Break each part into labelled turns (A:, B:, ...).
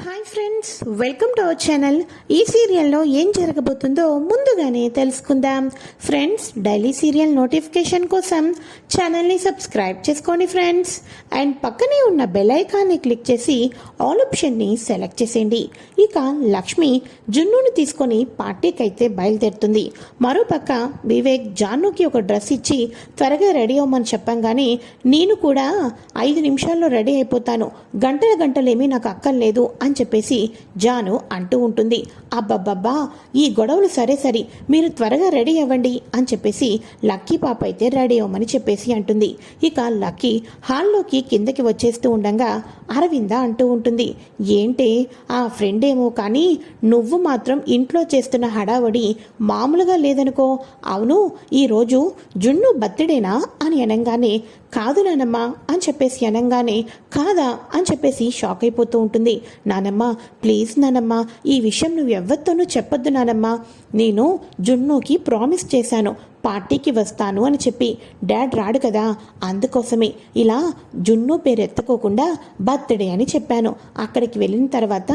A: Hi friends, welcome to our channel. ఈ సీరియల్లో ఏం జరగబోతుందో ముందుగానే తెలుసుకుందాం. ఫ్రెండ్స్, డైలీ సీరియల్ నోటిఫికేషన్ కోసం ఛానల్ని సబ్స్క్రైబ్ చేసుకోండి ఫ్రెండ్స్. అండ్ పక్కనే ఉన్న బెల్ ఐకాన్ని క్లిక్ చేసి ఆల్ ఆప్షన్ని సెలెక్ట్ చేసేయండి. ఇక లక్ష్మి జున్నుని తీసుకొని పార్టీకి అయితే బయలుదేరుతుంది. మరోపక్క వివేక్ జానుకి ఒక డ్రెస్ ఇచ్చి త్వరగా రెడీ అవ్వమని చెప్పంగానే నేను కూడా 5 నిమిషాల్లో రెడీ అయిపోతాను, గంటలేమీ నాకు అక్కర్లేదు అని చెప్పేసి జాను అంటూ ఉంటుంది. అబ్బబ్బబ్బా, ఈ గొడవలు సరే మీరు త్వరగా రెడీ అవ్వండి అని చెప్పేసి లక్కీ పాప అయితే రెడీ అవ్వమని చెప్పేసి అంటుంది. ఇక లక్కీ హాల్లోకి కిందకి వచ్చేస్తూ ఉండగా అరవింద అంటూ ఉంటుంది, ఏంటే ఆ ఫ్రెండ్ ఏమో కానీ నువ్వు మాత్రం ఇంట్లో చేస్తున్న హడావడి మామూలుగా లేదనుకో. అవును, ఈరోజు జున్ను బర్త్డేనా అని అనగానే కాదు నానమ్మ అని చెప్పేసి అనగానే కాదా అని చెప్పేసి షాక్ అయిపోతూ ఉంటుంది. నానమ్మ ప్లీజ్ నానమ్మ, ఈ విషయం నువ్వు ఎవరితోనూ చెప్పొద్దు నానమ్మ. నేను జున్నుకి ప్రామిస్ చేశాను పార్టీకి వస్తాను అని చెప్పి. డాడ్ రాడు కదా, అందుకోసమే ఇలా జున్ను పేరు ఎత్తుకోకుండా బర్త్డే అని చెప్పాను. అక్కడికి వెళ్ళిన తర్వాత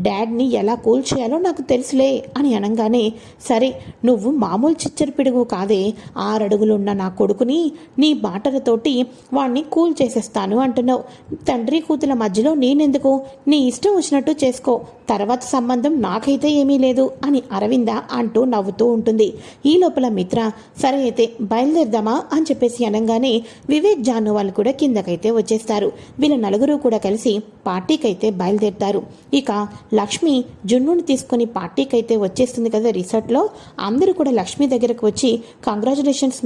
A: డాడ్ని ఎలా కూల్ చేయాలో నాకు తెలుసులే అని అనగానే సరే, నువ్వు మామూలు చిచ్చర పిడుగు కాదే, 6 అడుగులున్న నా కొడుకుని నీ మాటలతోటి వాణ్ణి కూల్ చేసేస్తాను అంటున్నావు. తండ్రి కూతుల మధ్యలో నేనెందుకు, నీ ఇష్టం వచ్చినట్టు చేసుకో, తర్వాత సంబంధం నాకైతే ఏమీ లేదు అని అరవింద అంటూ నవ్వుతూ ఉంటుంది. ఈ లోపల మిత్ర సరే అయితే బయలుదేరదామా అని చెప్పేసి అనగానే వివేక్ జాను వాళ్ళు కూడా కిందకైతే వచ్చేస్తారు. వీళ్ళ నలుగురు కూడా కలిసి పార్టీకైతే బయలుదేరుతారు. ఇక లక్ష్మి జున్నుని తీసుకొని పార్టీకైతే వచ్చేస్తుంది కదా రిసార్ట్లో. అందరూ కూడా లక్ష్మి దగ్గరకు వచ్చి కంగ్రాచులేషన్స్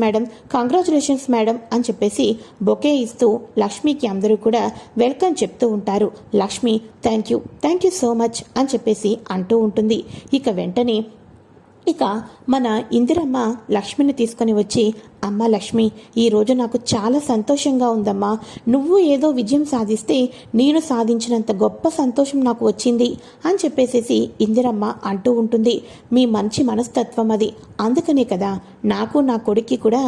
A: మేడం అని చెప్పేసి బొకే ఇస్తూ లక్ష్మికి అందరూ కూడా వెల్కమ్ చెప్తూ ఉంటారు. Lakshmi thank you so much అని చెప్పేసి అంటూ ఉంటుంది. ఇక వెంటనే మన ఇందిరమ్మ లక్ష్మిని తీసుకొని వచ్చి, అమ్మ లక్ష్మి, ఈరోజు నాకు చాలా సంతోషంగా ఉందమ్మా. నువ్వు ఏదో విజయం సాధిస్తే నేను సాధించినంత గొప్ప సంతోషం నాకు వచ్చింది అని చెప్పేసేసి ఇందిరమ్మ అంటూ ఉంటుంది. మీ మంచి మనస్తత్వం అది, అందుకనే కదా నాకు నా కొడుక్కి కూడా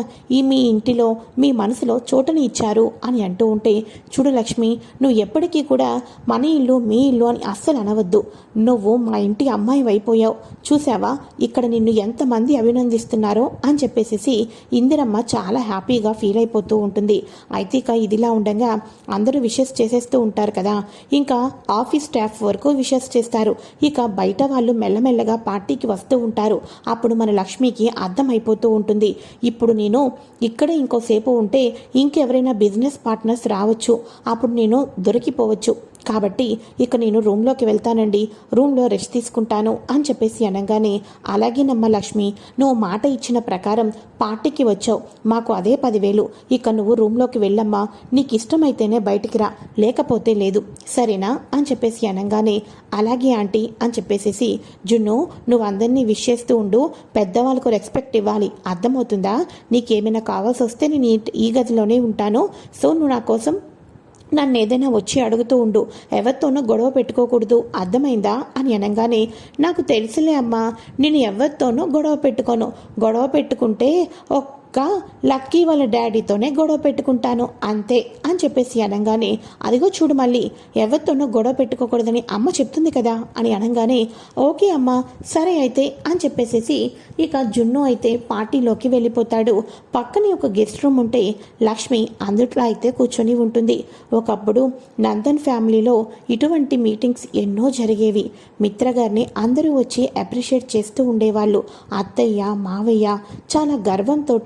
A: మీ ఇంటిలో మీ మనసులో చోటుని ఇచ్చారు అని అంటూ ఉంటే, చూడు లక్ష్మి, నువ్వు ఎప్పటికీ కూడా మన ఇల్లు మీ ఇల్లు అని అస్సలు అనవద్దు. నువ్వు మా ఇంటి అమ్మాయి అయిపోయావు. చూసావా ఇక్కడ నిన్ను ఎంతమంది అభినందిస్తున్నారో అని చెప్పేసి ఇందిరమ్మ చాలా హ్యాపీగా ఫీల్ అయిపోతూ ఉంటుంది. అయితే ఇక ఇదిలా ఉండగా అందరూ విషెస్ చేసేస్తూ ఉంటారు కదా, ఇంకా ఆఫీస్ స్టాఫ్ వరకు విషెస్ చేస్తారు. ఇక బయట వాళ్ళు మెల్లమెల్లగా పార్టీకి వస్తూ ఉంటారు. అప్పుడు మన లక్ష్మికి అర్థమైపోతూ ఉంటుంది, ఇప్పుడు నేను ఇక్కడే ఇంకోసేపు ఉంటే ఇంకెవరైనా బిజినెస్ పార్ట్నర్స్ రావచ్చు, అప్పుడు నేను దొరికిపోవచ్చు. కాబట్టి ఇక నేను రూమ్లోకి వెళ్తానండి, రూమ్లో రెస్ట్ తీసుకుంటాను అని చెప్పేసి అనగానే అలాగేనమ్మ లక్ష్మి, నువ్వు మాట ఇచ్చిన ప్రకారం పార్టీకి వచ్చావు, మాకు అదే 10,000. ఇక నువ్వు రూమ్లోకి వెళ్ళమ్మా, నీకు ఇష్టమైతేనే బయటికి రా, లేకపోతే లేదు, సరేనా అని చెప్పేసి అనగానే అలాగే ఆంటీ అని చెప్పేసేసి, జున్ను నువ్వు అందరినీ విష్ చేస్తూ ఉండు, పెద్దవాళ్ళకు రెస్పెక్ట్ ఇవ్వాలి, అర్థమవుతుందా? నీకేమైనా కావాల్సి వస్తే నేను ఈ గదిలోనే ఉంటాను, సో నువ్వు నా కోసం నన్ను ఏదైనా వచ్చి అడుగుతూ ఉండు, ఎవరితోనూ గొడవ పెట్టుకోకూడదు, అర్థమైందా అని అనగానే నాకు తెలుసులే అమ్మా, నేను ఎవరితోనూ గొడవ పెట్టుకుంటే లక్కీ వాళ్ళ డాడీతోనే గొడవ పెట్టుకుంటాను అంతే అని చెప్పేసి అనగానే అదిగో చూడు మళ్ళీ ఎవరితోనూ గొడవ పెట్టుకోకూడదని అమ్మ చెప్తుంది కదా అని అనగానే ఓకే అమ్మ సరే అయితే అని చెప్పేసేసి ఇక జున్ను అయితే పార్టీలోకి వెళ్ళిపోతాడు. పక్కనే ఒక గెస్ట్ రూమ్ ఉంటే లక్ష్మి అందుట్లో అయితే కూర్చొని ఉంటుంది. ఒకప్పుడు నందన్ ఫ్యామిలీలో ఇటువంటి మీటింగ్స్ ఎన్నో జరిగేవి. మిత్ర గారిని అందరూ వచ్చి అప్రిషియేట్ చేస్తూ ఉండేవాళ్ళు. అత్తయ్య మావయ్య చాలా గర్వంతో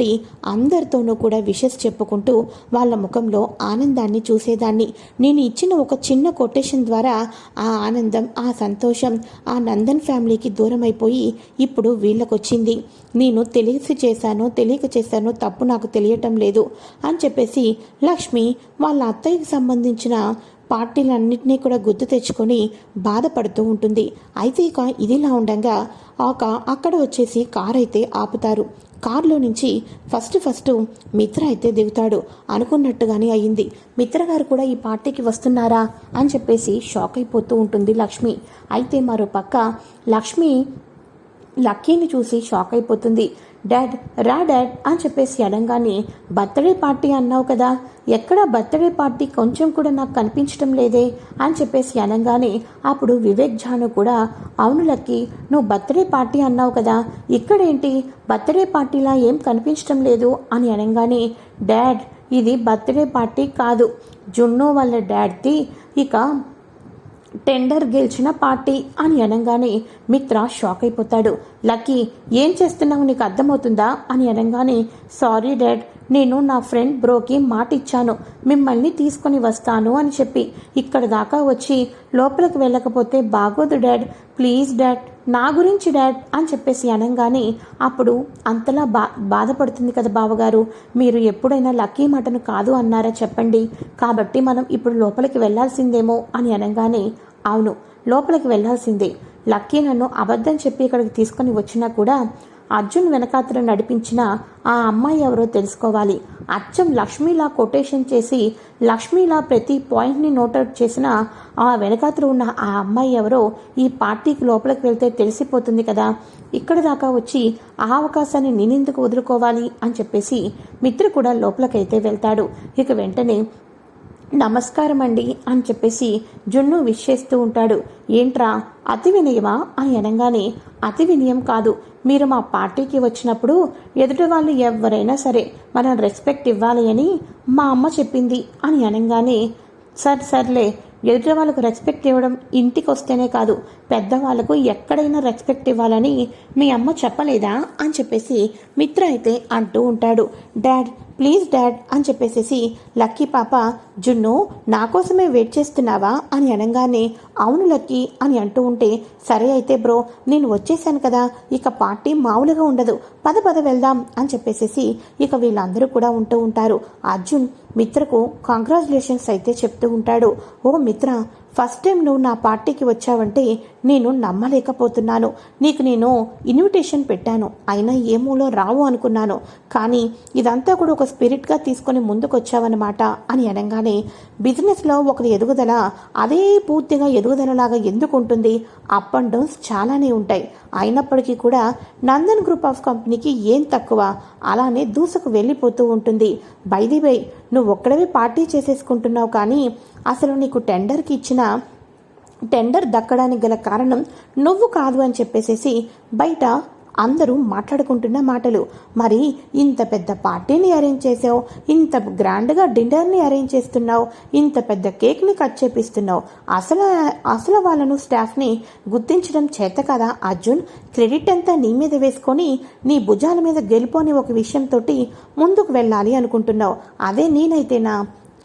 A: అందరితోనూ కూడా విషెస్ చెప్పుకుంటూ వాళ్ళ ముఖంలో ఆనందాన్ని చూసేదాన్ని. నేను ఇచ్చిన ఒక చిన్న కొటేషన్ ద్వారా ఆ ఆనందం, ఆ సంతోషం ఆ నందన్ ఫ్యామిలీకి దూరం అయిపోయి ఇప్పుడు వీళ్ళకొచ్చింది. నేను తెలియక చేశానో తప్పు నాకు తెలియటం లేదు అని చెప్పేసి లక్ష్మి వాళ్ళ అత్తయ్యకి సంబంధించిన పార్టీలన్నింటినీ కూడా గుర్తు తెచ్చుకొని బాధపడుతూ ఉంటుంది. అయితే ఇక ఇదిలా ఉండగా అక్కడ వచ్చేసి కార్ అయితే ఆపుతారు. కారులో నుంచి ఫస్ట్ మిత్ర అయితే దిగుతాడు. అనుకున్నట్టుగానే అయ్యింది. మిత్ర గారు కూడా ఈ పార్టీకి వస్తున్నారా అని చెప్పేసి షాక్ అయిపోతూ ఉంటుంది లక్ష్మి. అయితే మరో పక్క లక్ష్మి లక్కీని చూసి షాక్ అయిపోతుంది. డాడ్ రా డాడ్ అని చెప్పేసి అనగానే బర్త్డే పార్టీ అన్నావు కదా, ఎక్కడ బర్త్డే పార్టీ కొంచెం కూడా నాకు కనిపించడం లేదే అని చెప్పేసి అనగానే అప్పుడు వివేక్ జాను కూడా అవును లక్కీ, నువ్వు బర్త్డే పార్టీ అన్నావు కదా, ఇక్కడేంటి బర్త్డే పార్టీలా ఏం కనిపించడం లేదు అని అనగానే డాడ్ ఇది బర్త్డే పార్టీ కాదు, జున్ను వాళ్ళ డాడ్ది ఇక టెండర్ గెలిచిన పార్టీ అని అనగానే మిత్ర షాక్ అయిపోతాడు. లక్కీ ఏం చేస్తున్నావు, నీకు అర్థమవుతుందా అని అనగానే సారీ డాడ్, నేను నా ఫ్రెండ్ బ్రోకి మాట ఇచ్చాను మిమ్మల్ని తీసుకొని వస్తాను అని చెప్పి, ఇక్కడ దాకా వచ్చి లోపలికి వెళ్ళకపోతే బాగోదు డాడ్, ప్లీజ్ డాడ్ నా గురించి డాడ్ అని చెప్పేసి అనగానే అప్పుడు అంతలా బాధపడుతుంది కదా బావగారు, మీరు ఎప్పుడైనా లక్కీ మాటను కాదు అన్నారా చెప్పండి, కాబట్టి మనం ఇప్పుడు లోపలికి వెళ్ళాల్సిందేమో అని అనగానే అవును లోపలికి వెళ్ళాల్సిందే, లక్కీ నన్ను అబద్ధం చెప్పి ఇక్కడికి తీసుకొని వచ్చినా కూడా అర్జున్ వెనకాతలు నడిపించిన ఆ అమ్మాయి ఎవరో తెలుసుకోవాలి, అచ్చం లక్ష్మీలా కొటేషన్ చేసి లక్ష్మీలా ప్రతి పాయింట్ని నోట్అవుట్ చేసిన ఆ వెనకాతలు ఉన్న ఆ అమ్మాయి ఎవరో ఈ పార్టీకి లోపలికి వెళ్తే తెలిసిపోతుంది కదా, ఇక్కడ దాకా వచ్చి ఆ అవకాశాన్ని నేనెందుకు వదులుకోవాలి అని చెప్పేసి మిత్ర కూడా లోపలికైతే వెళ్తాడు. ఇక వెంటనే నమస్కారం అండి అని చెప్పేసి జున్ను విష్ చేస్తూ ఉంటాడు. ఏంట్రా అతి వినయమా అని అనగానే అతి వినయం కాదు, మీరు మా పార్టీకి వచ్చినప్పుడు ఎదుటి వాళ్ళు ఎవరైనా సరే మనం రెస్పెక్ట్ ఇవ్వాలి అని మా అమ్మ చెప్పింది అని అనగానే సర్లే, ఎదుటి వాళ్ళకు రెస్పెక్ట్ ఇవ్వడం ఇంటికి వస్తేనే కాదు పెద్దవాళ్ళకు ఎక్కడైనా రెస్పెక్ట్ ఇవ్వాలని మీ అమ్మ చెప్పలేదా అని చెప్పేసి మిత్ర అయితే అంటూ ఉంటాడు. డాడ్ ప్లీజ్ డాడ్ అని చెప్పేసేసి లక్కీ పాప జున్ను నా కోసమే వెయిట్ చేస్తున్నావా అని అనగానే అవును లక్కీ అని అంటూ ఉంటే సరే అయితే బ్రో నేను వచ్చేసాను కదా, ఇక పార్టీ మామూలుగా ఉండదు, పద వెళ్దాం అని చెప్పేసేసి ఇక వీళ్ళందరూ కూడా ఉంటూ ఉంటారు. అర్జున్ మిత్రకు కంగ్రాచులేషన్స్ అయితే చెప్తూ ఉంటాడు. ఓ మిత్ర, ఫస్ట్ టైం నువ్వు నా పార్టీకి వచ్చావంటే నేను నమ్మలేకపోతున్నాను, నీకు నేను ఇన్విటేషన్ పెట్టాను అయినా ఏమూలో రావు అనుకున్నాను, కానీ ఇదంతా కూడా ఒక స్పిరిట్గా తీసుకొని ముందుకు వచ్చావన్నమాట అని అనగానే బిజినెస్లో ఒక ఎదుగుదల అదే పూర్తిగా ఎదుగుదలలాగా ఎందుకు ఉంటుంది, అప్ అండ్ డౌన్స్ చాలానే ఉంటాయి, అయినప్పటికీ కూడా నందన్ గ్రూప్ ఆఫ్ కంపెనీకి ఏం తక్కువ, అలానే దూసుకు వెళ్ళిపోతూ ఉంటుంది. బై ది వే నువ్వు ఒక్కడవే పార్టీ చేసేసుకుంటున్నావు, కానీ అసలు నీకు టెండర్కి ఇచ్చిన టెండర్ దక్కడానికి గల కారణం నువ్వు కాదు అని చెప్పేసేసి బయట అందరూ మాట్లాడుకుంటున్న మాటలు. మరి ఇంత పెద్ద పార్టీని అరేంజ్ చేసావు, ఇంత గ్రాండ్గా డిన్నర్ని అరేంజ్ చేస్తున్నావు, ఇంత పెద్ద కేక్ని కట్ చేపిస్తున్నావు, అసలు వాళ్ళను స్టాఫ్ని గుర్తించడం చేత కదా అర్జున్, క్రెడిట్ అంతా నీ మీద వేసుకొని నీ భుజాల మీద గెలుపోని ఒక విషయంతో ముందుకు వెళ్ళాలి అనుకుంటున్నావు. అదే నేనైతేనా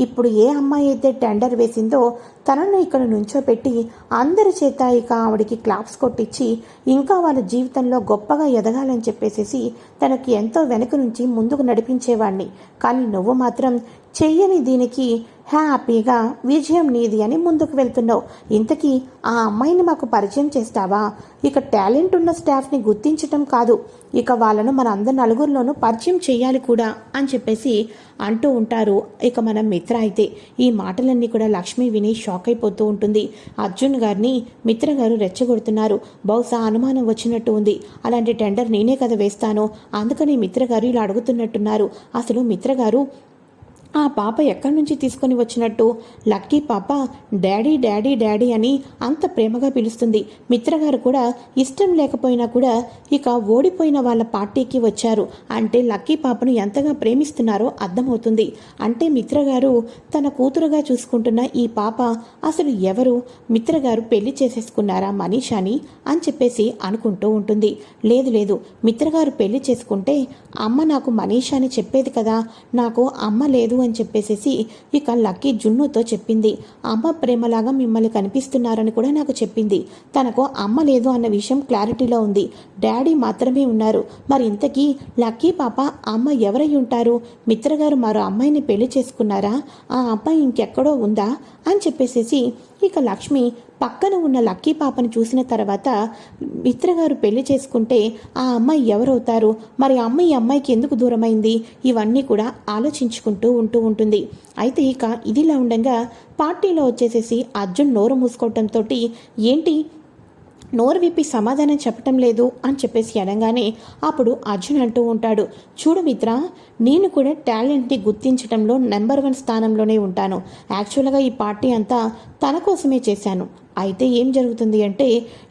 A: ఇప్పుడు ఏ అమ్మాయి అయితే టెండర్ వేసిందో తనను ఇక్కడ నుంచోపెట్టి అందరి చేత ఇక ఆవిడికి క్లాప్స్ కొట్టించి ఇంకా వాళ్ళ జీవితంలో గొప్పగా ఎదగాలని చెప్పేసేసి తనకి ఎంతో వెనక నుంచి ముందుకు నడిపించేవాడిని, కానీ నువ్వు మాత్రం చెయ్యని దీనికి హ్యాపీగా విజయం నీది అని ముందుకు వెళ్తున్నావు. ఇంతకీ ఆ అమ్మాయిని మాకు పరిచయం చేస్తావా? ఇక టాలెంట్ ఉన్న స్టాఫ్ని గుర్తించటం కాదు, ఇక వాళ్ళను మన అందరి నలుగురిలోనూ పరిచయం చేయాలి కూడా అని చెప్పేసి అంటూ ఉంటారు. ఇక మన మిత్ర అయితే ఈ మాటలన్నీ కూడా లక్ష్మి విని షాక్ అయిపోతూ ఉంటుంది. అర్జున్ గారిని మిత్ర గారు రెచ్చగొడుతున్నారు, బహుశా అనుమానం వచ్చినట్టు ఉంది, అలాంటి టెండర్ నేనే కదా వేస్తాను, అందుకని మిత్ర గారు ఇలా అడుగుతున్నట్టున్నారు. అసలు మిత్ర గారు ఆ పాప ఎక్కడి నుంచి తీసుకొని వచ్చినట్టు? లక్కీ పాప డాడీ డాడీ డాడీ అని అంత ప్రేమగా పిలుస్తుంది. మిత్రగారు కూడా ఇష్టం లేకపోయినా కూడా ఇక ఓడిపోయిన వాళ్ళ పార్టీకి వచ్చారు అంటే లక్కీ పాపను ఎంతగా ప్రేమిస్తున్నారో అర్థమవుతుంది. అంటే మిత్రగారు తన కూతురుగా చూసుకుంటున్న ఈ పాప అసలు ఎవరు? మిత్రగారు పెళ్లి చేసేసుకున్నారా మనీషాని అని చెప్పేసి అనుకుంటూ ఉంటుంది. లేదు మిత్రగారు పెళ్లి చేసుకుంటే అమ్మ నాకు మనీషాని చెప్పేది కదా, నాకు అమ్మ లేదు అని చెప్పేసేసి ఇక లక్కీ జున్నుతో చెప్పింది. అమ్మ ప్రేమలాగా మిమ్మల్ని కనిపిస్తున్నారని కూడా నాకు చెప్పింది. తనకు అమ్మ లేదు అన్న విషయం క్లారిటీలో ఉంది, డాడీ మాత్రమే ఉన్నారు. మరి ఇంతకీ లక్కీ పాప అమ్మ ఎవరై ఉంటారు? మిత్రగారు మరో అమ్మాయిని పెళ్లి చేసుకున్నారా? ఆ అమ్మాయి ఇంకెక్కడో ఉందా అని చెప్పేసేసి ఇక లక్ష్మి పక్కన ఉన్న లక్కీ పాపను చూసిన తర్వాత మిత్రగారు పెళ్లి చేసుకుంటే ఆ అమ్మాయి ఎవరవుతారు, మరి అమ్మాయి ఈ అమ్మాయికి ఎందుకు దూరమైంది, ఇవన్నీ కూడా ఆలోచించుకుంటూ ఉంటుంది. అయితే ఇక ఇదిలా ఉండగా పార్టీలో వచ్చేసేసి అర్జున్ నోరు మూసుకోవటంతో ఏంటి నోరు విప్పి సమాధానం చెప్పటం లేదు అని చెప్పేసి అనగానే అప్పుడు అర్జున్ అంటూ ఉంటాడు, చూడు మిత్ర, నేను కూడా టాలెంట్ని గుర్తించడంలో నెంబర్ 1 స్థానంలోనే ఉంటాను. యాక్చువల్గా ఈ పార్టీ అంతా తన కోసమే చేశాను. అయితే ఏం జరుగుతుంది అంటే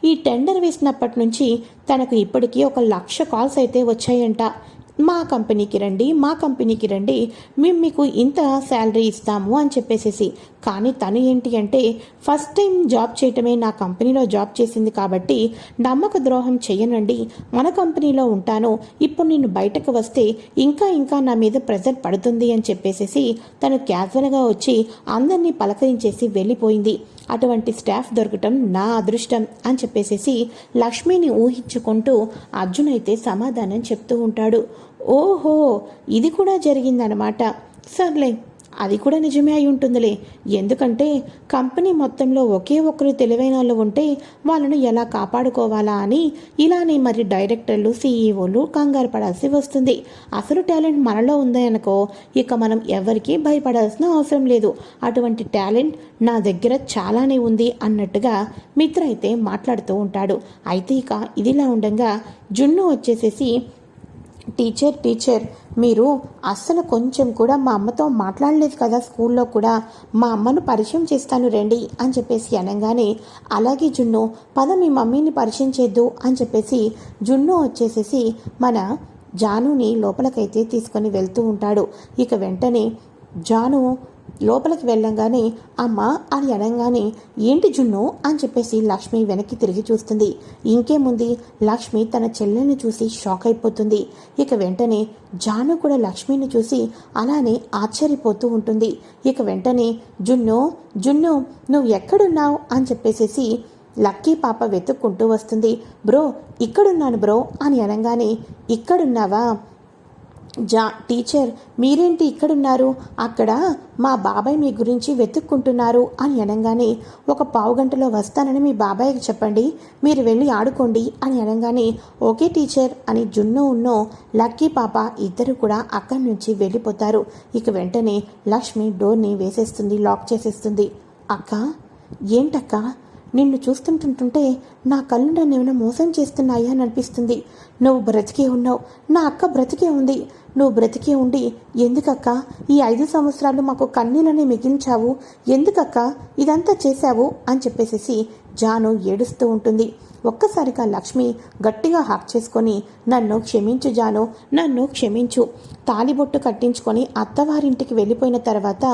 A: ఈ టెండర్ వేసినప్పటి నుంచి తనకు ఇప్పటికీ 1,00,000 కాల్స్ అయితే వచ్చాయంట. మా కంపెనీకి రండి, మా కంపెనీకి రండి, మేము మీకు ఇంత శాలరీ ఇస్తాము అని చెప్పేసేసి. కానీ తను ఏంటి అంటే ఫస్ట్ టైం జాబ్ చేయటమే నా కంపెనీలో జాబ్ చేసింది కాబట్టి నమ్మక ద్రోహం చెయ్యనండి, మన కంపెనీలో ఉంటాను, ఇప్పుడు నేను బయటకు వస్తే ఇంకా ఇంకా నా మీద ప్రెజర్ పడుతుంది అని చెప్పేసేసి తను క్యాజువల్గా వచ్చి అందరినీ పలకరించేసి వెళ్ళిపోయింది. అటువంటి స్టాఫ్ దొరకటం నా అదృష్టం అని చెప్పేసేసి లక్ష్మిని ఊహించుకుంటూ అర్జున్ అయితే సమాధానం చెప్తూ ఉంటాడు. ఓహో, ఇది కూడా జరిగిందనమాట. సర్లే, అది కూడా నిజమే అయి ఉంటుందిలే. ఎందుకంటే కంపెనీ మొత్తంలో ఒకే ఒక్కరు తెలివైన వాళ్ళు ఉంటే వాళ్ళను ఎలా కాపాడుకోవాలా అని ఇలానే మరి డైరెక్టర్లు, సీఈఓలు కంగారు పడాల్సి వస్తుంది. అసలు టాలెంట్ మనలో ఉందే అనుకో, ఇక మనం ఎవరికీ భయపడాల్సిన అవసరం లేదు. అటువంటి టాలెంట్ నా దగ్గర చాలానే ఉంది అన్నట్టుగా మిత్ర అయితే మాట్లాడుతూ ఉంటాడు. అయితే ఇక ఇదిలా ఉండగా జున్ను వచ్చేసేసి, టీచర్, మీరు అస్సలు కొంచెం కూడా మా అమ్మతో మాట్లాడలేదు కదా, స్కూల్లో కూడా మా అమ్మను పరిచయం చేస్తాను రండి అని చెప్పేసి అనగానే, అలాగే జున్ను, పద మీ మమ్మీని పరిచయం చేద్దు అని చెప్పేసి జున్ను వచ్చేసేసి మన జానుని లోపలికైతే తీసుకొని వెళ్తూ ఉంటాడు. ఇక వెంటనే జాను లోపలికి వెళ్ళంగానే అమ్మ అని అనగానే, ఏంటి జున్ను అని చెప్పేసి లక్ష్మి వెనక్కి తిరిగి చూస్తుంది. ఇంకేముంది, లక్ష్మి తన చెల్లెల్ని చూసి షాక్ అయిపోతుంది. ఇక వెంటనే జాను కూడా లక్ష్మిని చూసి అలానే ఆశ్చర్యపోతూ ఉంటుంది. ఇక వెంటనే జున్ను నువ్వు ఎక్కడున్నావు అని చెప్పేసేసి లక్కీ పాప వెతుక్కుంటూ వస్తుంది. బ్రో, ఇక్కడున్నాను బ్రో అని అనగానే, ఇక్కడున్నావా టీచర్, మీరేంటి ఇక్కడున్నారు? అక్కడ మా బాబాయ్ మీ గురించి వెతుక్కుంటున్నారు అని అనగానే, ఒక పావుగంటలో వస్తానని మీ బాబాయ్కి చెప్పండి, మీరు వెళ్ళి ఆడుకోండి అని అనగానే, ఓకే టీచర్ అని జున్ను లక్కీ పాప ఇద్దరు కూడా అక్కడి నుంచి వెళ్ళిపోతారు. ఇక వెంటనే లక్ష్మి డోర్ని వేసేస్తుంది, లాక్ చేసేస్తుంది. అక్క, ఏంటక్క, నిన్ను చూస్తుంటుంటే నా కళ్ళు నన్ను ఏమైనా మోసం చేస్తున్నాయా అని అనిపిస్తుంది. నువ్వు బ్రతికే ఉన్నావు, నా అక్క బ్రతికే ఉంది. నువ్వు బ్రతికే ఉండి ఎందుకక్క ఈ 5 సంవత్సరాలు మాకు కన్నీళ్ళనే మిగిల్చావు? ఎందుకక్క ఇదంతా చేశావు అని చెప్పేసేసి జాను ఏడుస్తూ ఉంటుంది. ఒక్కసారిగా లక్ష్మి గట్టిగా హాక్ చేసుకొని, నన్ను క్షమించు జాను, నన్ను క్షమించు. తాలిబొట్టు కట్టించుకొని అత్తవారింటికి వెళ్ళిపోయిన తర్వాత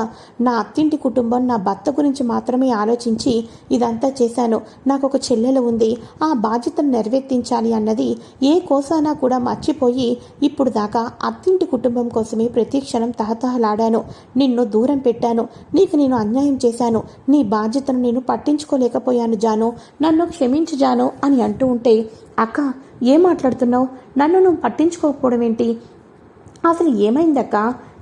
A: నా అత్తింటి కుటుంబం, నా భర్త గురించి మాత్రమే ఆలోచించి ఇదంతా చేశాను. నాకు ఒక చెల్లెలు ఉంది, ఆ బాధ్యతను నెరవేర్తించాలి అన్నది ఏ కోసానా కూడా మర్చిపోయి ఇప్పుడు దాకా అత్తింటి కుటుంబం కోసమే ప్రతి క్షణం తహతహలాడాను. నిన్ను దూరం పెట్టాను, నీకు నేను అన్యాయం చేశాను, నీ బాధ్యతను నేను పట్టించుకోలేకపోయాను జాను, నన్ను క్షమించు జాను అని అంటూ ఉంటే, అక్క ఏం మాట్లాడుతున్నావు? నన్ను నువ్వు పట్టించుకోకపోవడం ఏంటి? అసలు ఏమైందక్క?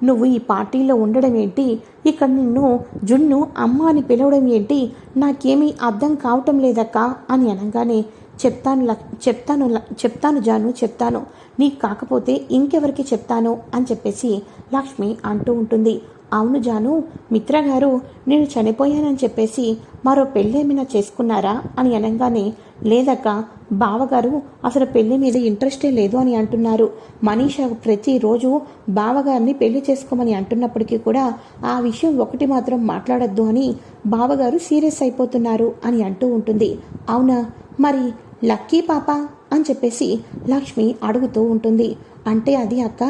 A: నువ్వు ఈ పార్టీలో ఉండడం ఏంటి? ఇక్కడ నిన్ను జున్ను అమ్మ అని పిలవడం ఏంటి? నాకేమీ అర్థం కావటం లేదక్క అని అనగానే, చెప్తాను జాను, చెప్తాను. నీకు కాకపోతే ఇంకెవరికి చెప్తాను అని చెప్పేసి లక్ష్మి అంటూ ఉంటుంది. అవును జాను, మిత్ర గారు నేను చనిపోయానని చెప్పేసి మరో పెళ్ళేమైనా చేసుకున్నారా అని అనగానే, లేదక్క, బావగారు అసలు పెళ్లి మీద ఇంట్రెస్టే లేదు అని అంటున్నారు. మనీష ప్రతిరోజు బావగారిని పెళ్లి చేసుకోమని అంటున్నప్పటికీ కూడా ఆ విషయం ఒకటి మాత్రం మాట్లాడద్దు అని బావగారు సీరియస్ అయిపోతున్నారు అని అంటూ ఉంటుంది. అవునా, మరి లక్కీ పాప అని చెప్పేసి లక్ష్మి అడుగుతూ ఉంటుంది. అంటే అది అక్క,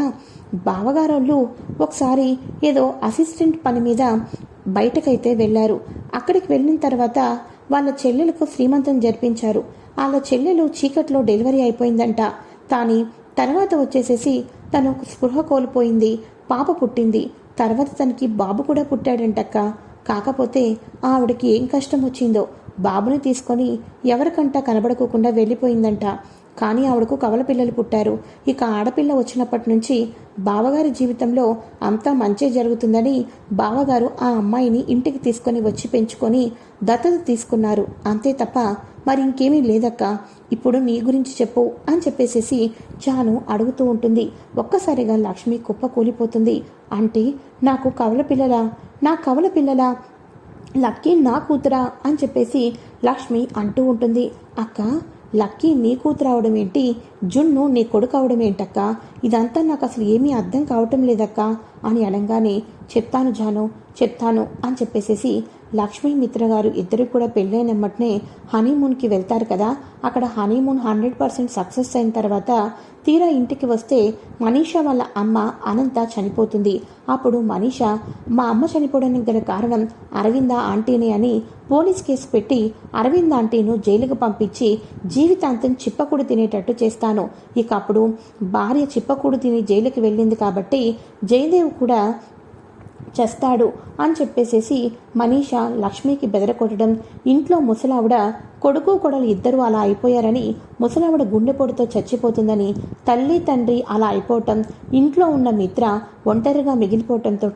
A: బావగారోళ్ళు ఒకసారి ఏదో అసిస్టెంట్ పని మీద బయటకైతే వెళ్ళారు. అక్కడికి వెళ్ళిన తర్వాత వాళ్ళ చెల్లెలకు శ్రీమంతం జరిపించారు. వాళ్ళ చెల్లెలు చీకట్లో డెలివరీ అయిపోయిందంట. కానీ తర్వాత వచ్చేసేసి తను స్పృహ కోల్పోయింది, పాప పుట్టింది. తర్వాత తనకి బాబు కూడా పుట్టాడంటక్క. కాకపోతే ఆవిడకి ఏం కష్టం వచ్చిందో బాబుని తీసుకొని ఎవరికంటా కనబడుకోకుండా వెళ్ళిపోయిందంట. కానీ ఆవిడకు కవల పిల్లలు పుట్టారు. ఇక ఆడపిల్ల వచ్చినప్పటి నుంచి బావగారి జీవితంలో అంతా మంచే జరుగుతుందని బావగారు ఆ అమ్మాయిని ఇంటికి తీసుకొని వచ్చి పెంచుకొని దత్తత తీసుకున్నారు. అంతే తప్ప మరి ఇంకేమీ లేదక్క. ఇప్పుడు నీ గురించి చెప్పు అని చెప్పేసేసి జాను అడుగుతూ ఉంటుంది. ఒక్కసారిగా లక్ష్మి కుప్ప కూలిపోతుంది. అంటే నాకు కవల పిల్లలా? నా కవల పిల్లలా? లక్కీ నా కూతురా అని చెప్పేసి లక్ష్మి అంటూ ఉంటుంది. అక్క, లక్కీ నీ కూతురు అవడం ఏంటి, జున్ను నీ కొడుకు అవడం ఏంటక్క, ఇదంతా నాకు అసలు ఏమీ అర్థం కావటం లేదక్క అని అనగానే, చెప్తాను జాను చెప్తాను అని చెప్పేసేసి లక్ష్మీ మిత్ర గారు ఇద్దరు కూడా పెళ్ళైనమ్మటనే హనీమూన్కి వెళ్తారు కదా. అక్కడ హనీమూన్ 100% సక్సెస్ అయిన తర్వాత తీరా ఇంటికి వస్తే మనీషా వాళ్ళ అమ్మ అనంత చనిపోతుంది. అప్పుడు మనీషా, మా అమ్మ చనిపోవడానికి గల కారణం అరవింద ఆంటీనే అని పోలీస్ కేసు పెట్టి అరవింద్ ఆంటీను జైలుకు పంపించి జీవితాంతం చిప్పకూడు తినేటట్టు చేస్తాను. ఇక అప్పుడు భార్య చిప్పకూడు తిని జైలుకి వెళ్ళింది కాబట్టి జయదేవ్ కూడా చేస్తాడు అని చెప్పేసేసి మనీషా లక్ష్మికి బెదరకొట్టడం, ఇంట్లో ముసలావిడ కొడుకు కొడలు ఇద్దరు అలా అయిపోయారని, ముసలావిడ గుండెపోటుతో చచ్చిపోతుందని, తల్లి తండ్రి అలా అయిపోవటం, ఇంట్లో ఉన్న మిత్ర ఒంటరిగా మిగిలిపోవటంతో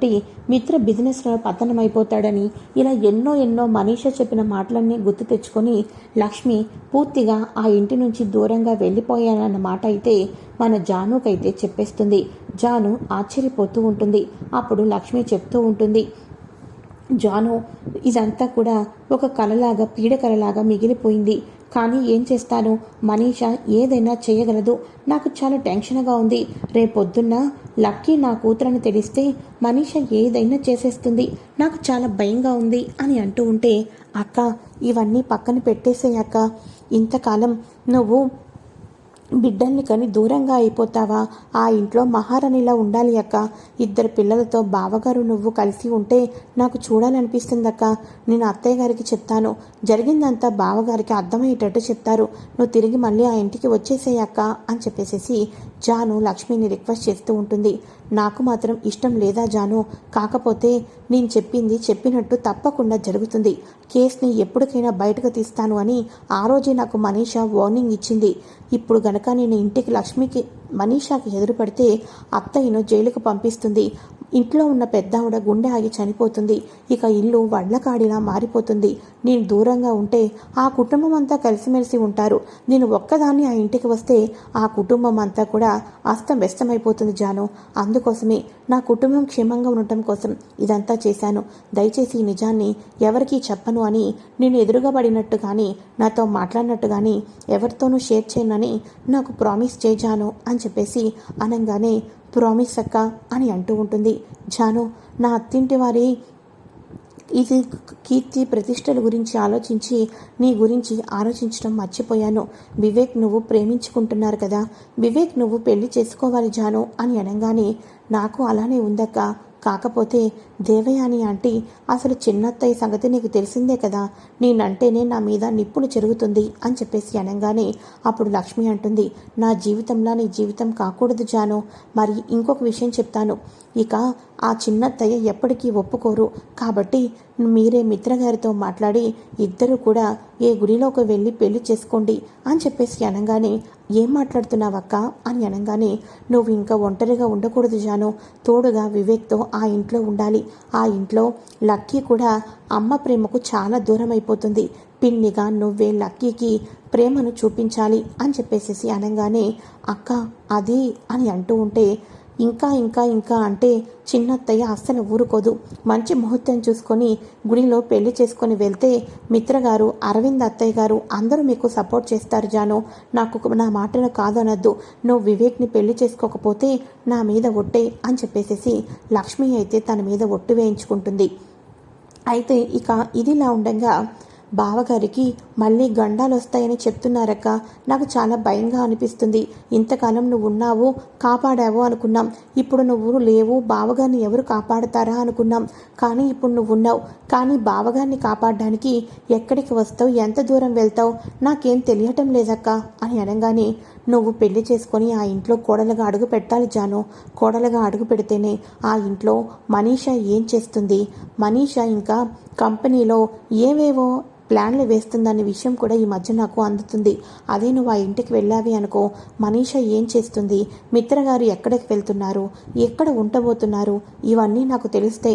A: మిత్ర బిజినెస్లో పతనమైపోతాడని, ఇలా ఎన్నో మనీషా చెప్పిన మాటలన్నీ గుర్తు తెచ్చుకొని లక్ష్మి పూర్తిగా ఆ ఇంటి నుంచి దూరంగా వెళ్ళిపోయానన్న మాట అయితే మన జానుకైతే చెప్పేస్తుంది. జాను ఆశ్చర్యపోతూ ఉంటుంది. అప్పుడు లక్ష్మి చెప్తూ ఉంటుంది, జాను, ఇదంతా కూడా ఒక కలలాగా పీడకలలాగా మిగిలిపోయింది. కానీ ఏం చేస్తాను, మనీషా ఏదైనా చేయగలదు. నాకు చాలా టెన్షన్గా ఉంది. రేపొద్దున్న లక్కీ నా కూతురని తెలిస్తే మనీషా ఏదైనా చేసేస్తుంది. నాకు చాలా భయంగా ఉంది అని అంటూ ఉంటే, అక్క ఇవన్నీ పక్కన పెట్టేసేయక్క. ఇంతకాలం నువ్వు బిడ్డల్ని కని దూరంగా అయిపోతావా? ఆ ఇంట్లో మహారాణిలా ఉండాలి అక్క. ఇద్దరు పిల్లలతో బావగారు నువ్వు కలిసి ఉంటే నాకు చూడాలనిపిస్తుందక్క. నేను అత్తయ్య గారికి చెప్తాను, జరిగిందంతా బావగారికి అర్థమయ్యేటట్టు చెప్తారు. నువ్వు తిరిగి మళ్ళీ ఆ ఇంటికి వచ్చేసేయక్క అని చెప్పేసేసి జాను లక్ష్మిని రిక్వెస్ట్ చేస్తూ ఉంటుంది. నాకు మాత్రం ఇష్టం లేదా జాను, కాకపోతే నేను చెప్పింది చెప్పినట్టు తప్పకుండా జరుగుతుంది. కేసుని ఎప్పటికైనా బయటకు తీస్తాను అని ఆ రోజే నాకు మనీషా వార్నింగ్ ఇచ్చింది. ఇప్పుడు గనక నేను ఇంటికి లక్ష్మికి మనీషాకి ఎదురుపడితే అత్తయ్యను జైలుకు పంపిస్తుంది. ఇంట్లో ఉన్న పెద్దావిడ గుండె ఆగి చనిపోతుంది. ఇక ఇల్లు వడ్లకాడిలా మారిపోతుంది. నేను దూరంగా ఉంటే ఆ కుటుంబం అంతా కలిసిమెలిసి ఉంటారు. నేను ఒక్కదాన్ని ఆ ఇంటికి వస్తే ఆ కుటుంబం అంతా కూడా అస్తవ్యస్తమైపోతుంది జాను. అందుకోసమే నా కుటుంబం క్షేమంగా ఉండటం కోసం ఇదంతా చేశాను. దయచేసి ఈ నిజాన్ని ఎవరికీ చెప్పను అని నేను ఎదురుగా పడినట్టు కానీ నాతో మాట్లాడినట్టు కానీ ఎవరితోనూ షేర్ చేయనని నాకు ప్రామిస్ చేశాను అని చెప్పేసి అనగానే, ప్రామిస్ అక్క అని అంటూ ఉంటుంది. జాను, నా అత్తింటి వారి ఇది కీర్తి ప్రతిష్టల గురించి ఆలోచించి నీ గురించి ఆలోచించడం మర్చిపోయాను. వివేక్ నువ్వు ప్రేమించుకుంటున్నారు కదా, వివేక్ నువ్వు పెళ్లి చేసుకోవాలి జాను అని అనగానే, నాకు అలానే ఉందక్క. కాకపోతే దేవయాని ఆంటీ అసలు చిన్నత్తయ్య సంగతి నీకు తెలిసిందే కదా, నేనంటేనే నా మీద నిప్పులు చెరుగుతుంది అని చెప్పేసి అనగానే అప్పుడు లక్ష్మి అంటుంది, నా జీవితంలో నీ జీవితం కాకూడదు జాను. మరి ఇంకొక విషయం చెప్తాను, ఇక ఆ చిన్నత్తయ్య ఎప్పటికీ ఒప్పుకోరు. కాబట్టి మీరే మిత్రగారితో మాట్లాడి ఇద్దరు కూడా ఏ గుడిలోకి వెళ్ళి పెళ్లి చేసుకోండి అని చెప్పేసి అనగానే, ఏం మాట్లాడుతున్నావక్క అని అనగానే, నువ్వు ఇంకా ఒంటరిగా ఉండకూడదు జాను, తోడుగా వివేక్తో ఆ ఇంట్లో ఉండాలి. ఆ ఇంట్లో లక్కీ కూడా అమ్మ ప్రేమకు చాలా దూరం అయిపోతుంది. పిన్నిగా నువ్వే లక్కీకి ప్రేమను చూపించాలి అని చెప్పేసి అనగానే, అక్క అది అని అంటూ ఉంటే, ఇంకా అంటే చిన్నత్తయ్య అస్సలు ఊరుకోదు. మంచి ముహూర్తం చూసుకొని గుడిలో పెళ్లి చేసుకొని వెళ్తే మిత్రగారు, అరవింద్ అత్తయ్య గారు అందరూ మీకు సపోర్ట్ చేస్తారు జాను. నా మాటను కాదనద్దు. నువ్వు వివేక్ని పెళ్లి చేసుకోకపోతే నా మీద ఒట్టే అని చెప్పేసేసి లక్ష్మి అయితే తన మీద ఒట్టు వేయించుకుంటుంది. అయితే ఇక ఇదిలా ఉండగా బావగారికి మళ్ళీ గండాలు వస్తాయని చెప్తున్నారక్క. నాకు చాలా భయంగా అనిపిస్తుంది. ఇంతకాలం నువ్వు ఉన్నావు, కాపాడావు అనుకున్నాం. ఇప్పుడు నువ్వు లేవు, బావగారిని ఎవరు కాపాడతారా అనుకున్నాం. కానీ ఇప్పుడు నువ్వు ఉన్నావు. కానీ బావగారిని కాపాడడానికి ఎక్కడికి వస్తావు, ఎంత దూరం వెళ్తావు, నాకేం తెలియటం లేదక్క అని అనగానే, నువ్వు పెళ్లి చేసుకొని ఆ ఇంట్లో కోడలుగా అడుగు పెట్టాలి జాను. కోడలుగా అడుగు పెడితేనే ఆ ఇంట్లో మనీషా ఏం చేస్తుంది, మనీషా ఇంకా కంపెనీలో ఏవేవో ప్లాన్లు వేస్తుందనే విషయం కూడా ఈ మధ్య నాకు అందుతుంది. అదే నువ్వు ఆ ఇంటికి వెళ్ళావి అనుకో, మనీషా ఏం చేస్తుంది, మిత్రగారు ఎక్కడికి వెళ్తున్నారు, ఎక్కడ ఉండబోతున్నారు, ఇవన్నీ నాకు తెలిస్తే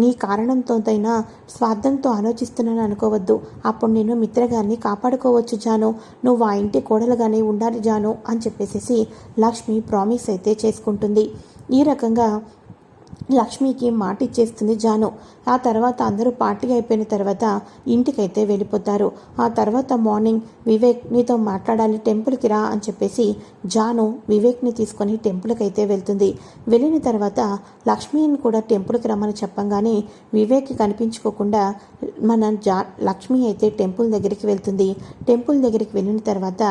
A: నీ కారణంతోనైనా స్వార్థంతో ఆలోచిస్తున్నాను అనుకోవద్దు. అప్పుడు నేను మిత్రగారిని కాపాడుకోవచ్చు జాను. నువ్వు ఆ ఇంటి కోడలుగానే ఉండాలి జాను అని చెప్పేసి లక్ష్మి ప్రామిస్ అయితే చేసుకుంటుంది. ఈ రకంగా లక్ష్మికి మాట ఇచ్చేస్తుంది జాను. ఆ తర్వాత అందరూ పార్టీ అయిపోయిన తర్వాత ఇంటికైతే వెళ్ళిపోతారు. ఆ తర్వాత మార్నింగ్ వివేక్ నీతో మాట్లాడాలి, టెంపుల్కి రా అని చెప్పేసి జాను వివేక్ని తీసుకొని టెంపుల్కి అయితే వెళ్తుంది. వెళ్ళిన తర్వాత లక్ష్మిని కూడా టెంపుల్కి రమ్మని చెప్పంగానే వివేక్ కనిపించుకోకుండా లక్ష్మి అయితే టెంపుల్ దగ్గరికి వెళ్తుంది. టెంపుల్ దగ్గరికి వెళ్ళిన తర్వాత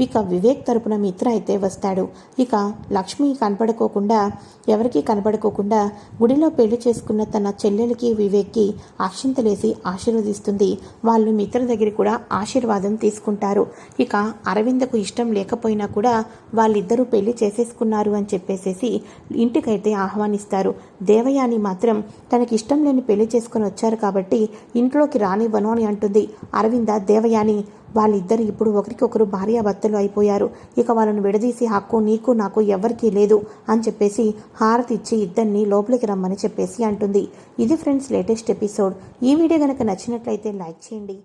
A: ఇక వివేక్ తరపున మిత్ర అయితే వస్తాడు. ఇక లక్ష్మి ఎవరికి కనపడుకోకుండా గుడిలో పెళ్లి చేసుకున్న తన చెల్లెలకి వివేక్కి అక్షింతలేసి ఆశీర్వదిస్తుంది. వాళ్ళు మిత్ర దగ్గర కూడా ఆశీర్వాదం తీసుకుంటారు. ఇక అరవిందకు ఇష్టం లేకపోయినా కూడా వాళ్ళిద్దరూ పెళ్లి చేసేసుకున్నారు అని చెప్పేసేసి ఇంటికైతే ఆహ్వానిస్తారు. దేవయాని మాత్రం తనకి ఇష్టం లేని పెళ్లి చేసుకుని వచ్చారు కాబట్టి ఇంట్లోకి రానివ్వను అని అంటుంది. అరవింద దేవయాని వాళ్ళిద్దరు ఇప్పుడు ఒకరికొకరు భార్యాభర్తలు అయిపోయారు. ఇక వాళ్ళను విడదీసి హక్కు నీకు నాకు ఎవరికీ లేదు అని చెప్పేసి హారతి ఇచ్చి ఇద్దరిని లోపలికి రమ్మని చెప్పేసి అంటుంది. ఇది ఫ్రెండ్స్ లేటెస్ట్ ఎపిసోడ్. ఈ వీడియో కనుక నచ్చినట్లయితే లైక్ చేయండి.